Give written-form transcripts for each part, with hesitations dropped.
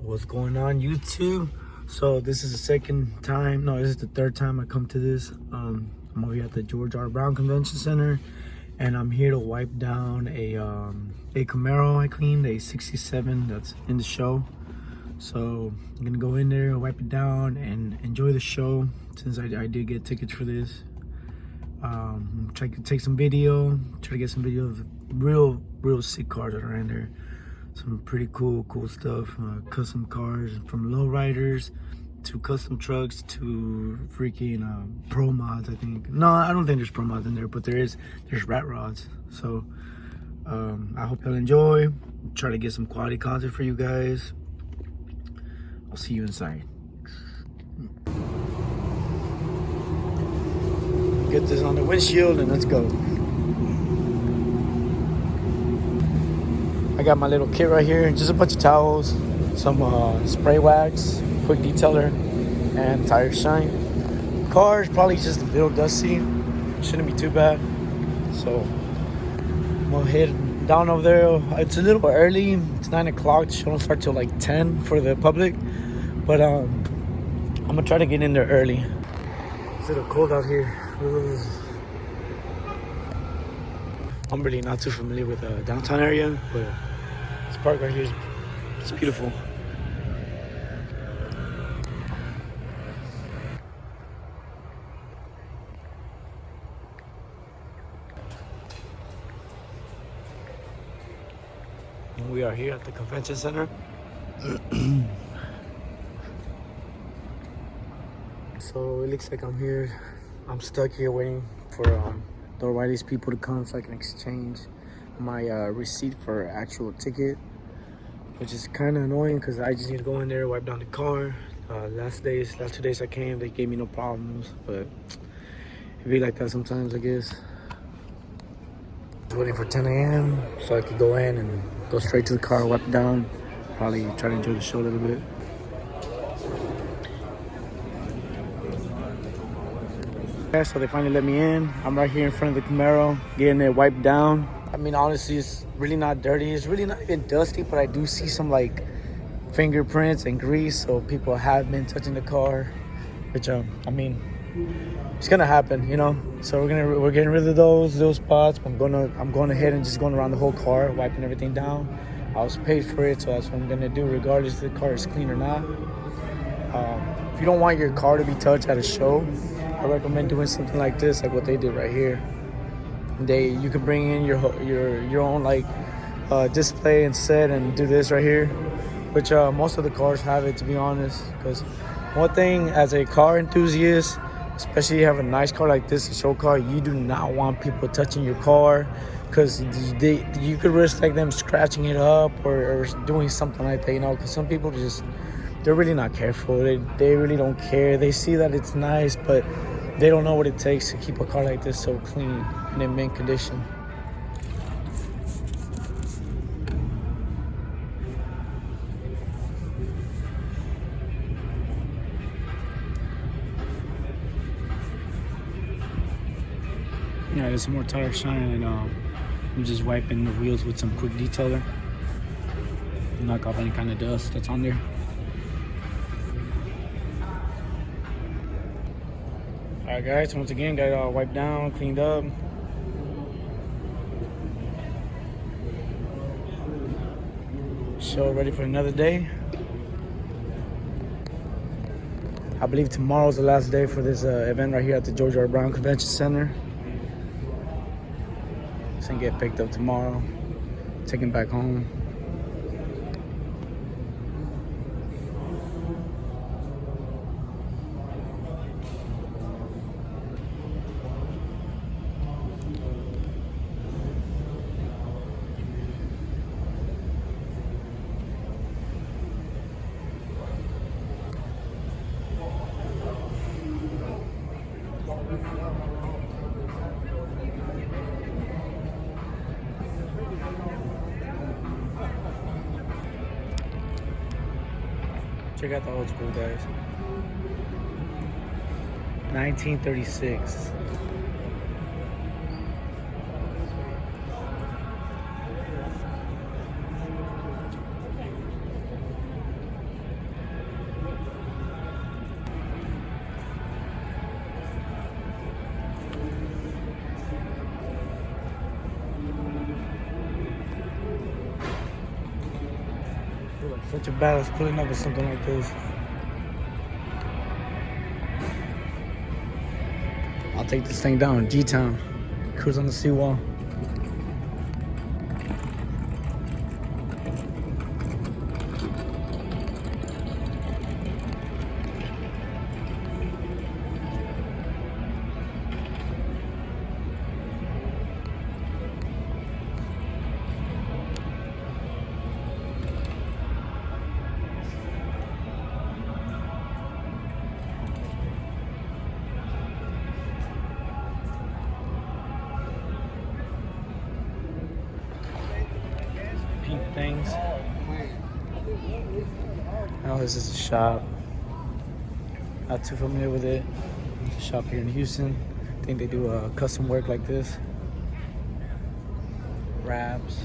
What's going on, YouTube? So this is the this is the third time I come to this. I'm over here at the George R Convention Center, and I'm here to wipe down a Camaro I cleaned, a 67 that's in the show. So I'm gonna go in there, wipe it down, and enjoy the show since I did get tickets for this. Try to take some video, try to get some video of real sick cars that are in there. Some pretty cool stuff, custom cars from lowriders to custom trucks to freaking pro mods. I think I don't think there's pro mods in there, but there's rat rods. So I hope you'll enjoy. Try to get some quality content for you guys. I'll see you inside. Get this on the windshield and let's go. I got my little kit right here, just a bunch of towels, some spray wax, quick detailer, and tire shine. Car's probably just a little dusty, shouldn't be too bad. So I'm gonna head down over there. It's a little early, it's 9 o'clock. The show don't start till like 10 for the public, but I'm gonna try to get in there early. It's a little cold out here. I'm really not too familiar with the downtown area, but this park right here is beautiful. And we are here at the convention center. So it looks like I'm stuck here waiting for the O'Reilly's people to come so I can exchange my receipt for actual ticket, which is kind of annoying because I just need to go in there, wipe down the car. Last 2 days I came, they gave me no problems, but it be like that sometimes, I guess. Waiting for 10 a.m. so I could go in and go straight to the car, wipe it down, probably try to enjoy the show a little bit. Yeah, so they finally let me in. I'm right here in front of the Camaro, getting it wiped down. I mean, honestly, it's really not dirty. It's really not even dusty, but I do see some like fingerprints and grease, so people have been touching the car, which I mean, it's gonna happen, you know. So we're getting rid of those spots. I'm going ahead and just going around the whole car, wiping everything down. I was paid for it, so that's what I'm gonna do, regardless if the car is clean or not. If you don't want your car to be touched at a show, I recommend doing something like this, like what they did right here. You can bring in your own like display and set and do this right here, which most of the cars have it, to be honest. Because one thing, as a car enthusiast, especially if you have a nice car like this, a show car, you do not want people touching your car, because you could risk like them scratching it up or doing something like that, you know. Because some people they're really not careful. They really don't care. They see that it's nice, but they don't know what it takes to keep a car like this so clean and in mint condition. Yeah, there's some more tire shine, and I'm just wiping the wheels with some quick detailer. Knock off any kind of dust that's on there. Alright guys, once again, got it all wiped down, cleaned up. Show ready for another day. I believe tomorrow's the last day for this event right here at the George R. Brown Convention Center. It's gonna get picked up tomorrow, taken back home. Check out the old school, guys. 1936. Such a badass pulling up with something like this. I'll take this thing down, G-Town. Cruise on the seawall. Pink things. Oh, this is a shop. Not too familiar with it. It's a shop here in Houston. I think they do custom work like this. Wraps.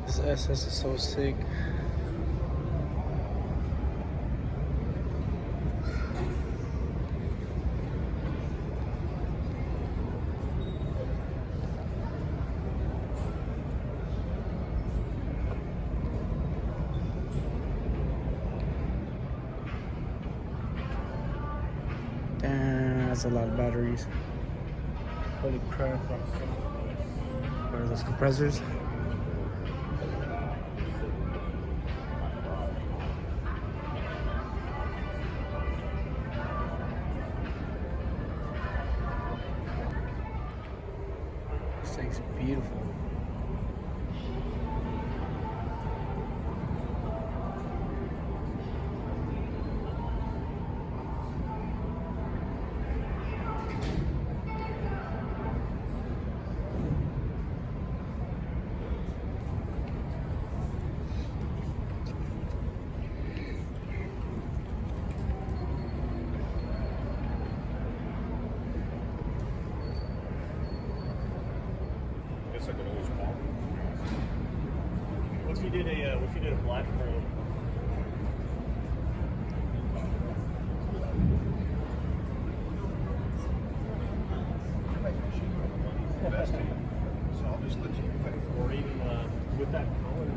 This SS is so sick. Damn, that's a lot of batteries. Holy crap. What are those compressors? This thing's beautiful. I could always call. What if you did a black pearl? So I'll just let you pay for, or even with that color.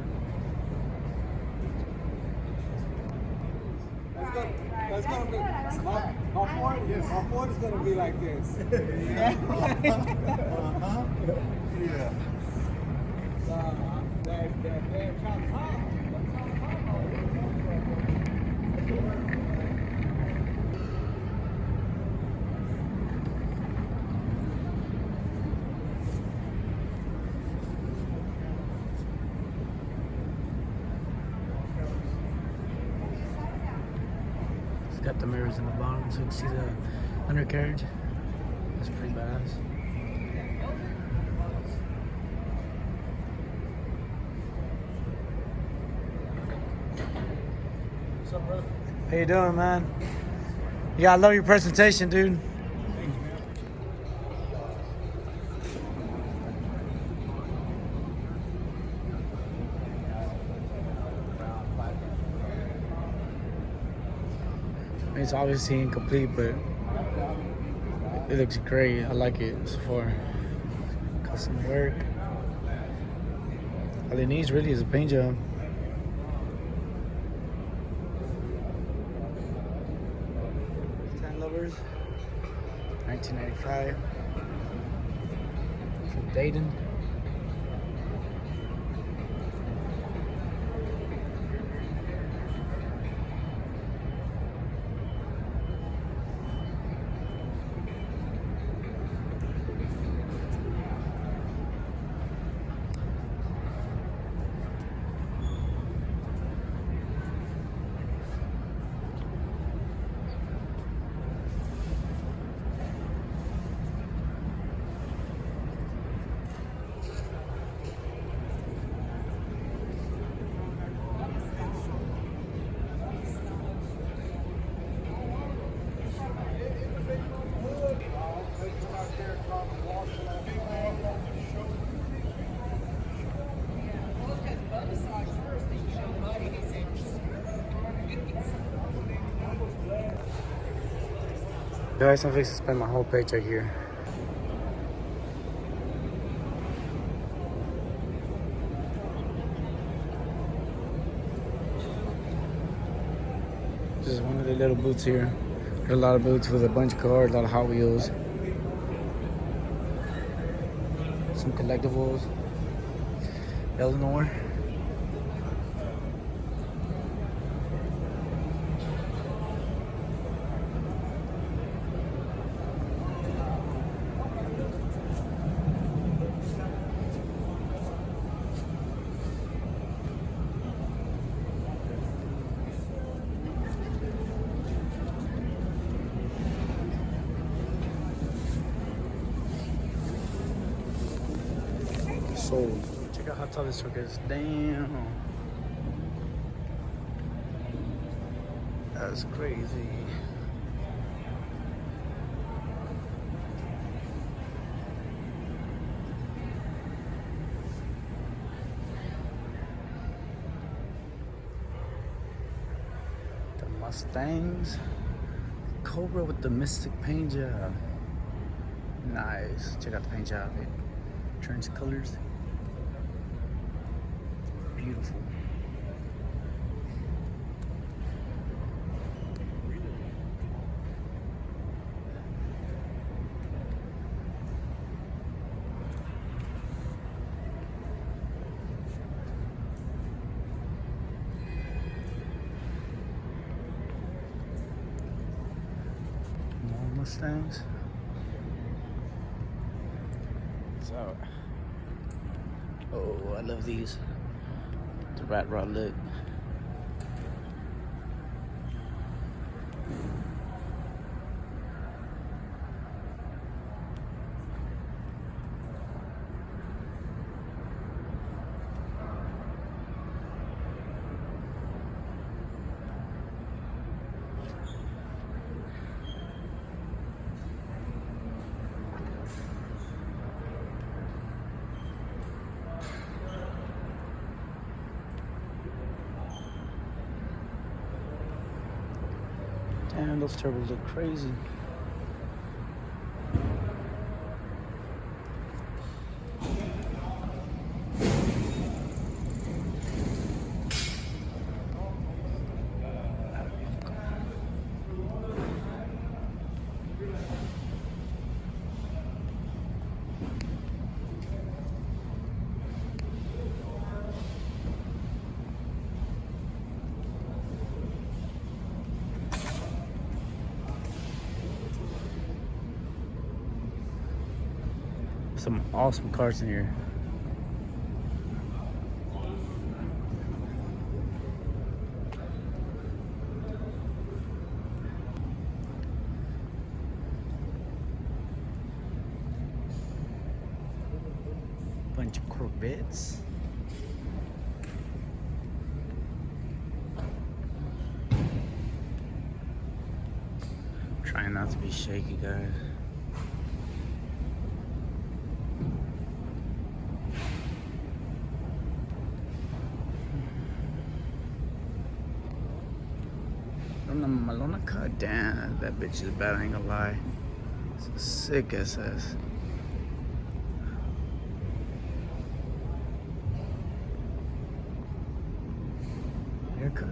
That's gonna be my Ford is gonna be like this. Yeah. It's got the mirrors in the bottom so you can see the undercarriage. That's pretty badass. What's up, brother? How you doing, man? Yeah, I love your presentation, dude. Thank you, man. It's obviously incomplete, but it looks great. I like it so far. Custom work. All it needs really is a paint job. Lovers, 1995, from Dayton. Guys, I'm fixing to spend my whole paycheck here. This is one of the little booths here. There's a lot of booths with a bunch of cars, a lot of Hot Wheels. Some collectibles. Eleanor. Sold. Check out how tall this truck is. Damn. That's crazy. The Mustangs. Cobra with the Mystic paint job. Nice. Check out the paint job. It turns colors. Beautiful. More Mustangs. So, oh, I love these. The rat rod lid. Damn, those turbos look crazy. Some awesome cars in here. Bunch of Corvettes. Trying not to be shaky, guys. Malona car, damn, that bitch is bad, I ain't gonna lie. It's a sick SS. Haircut.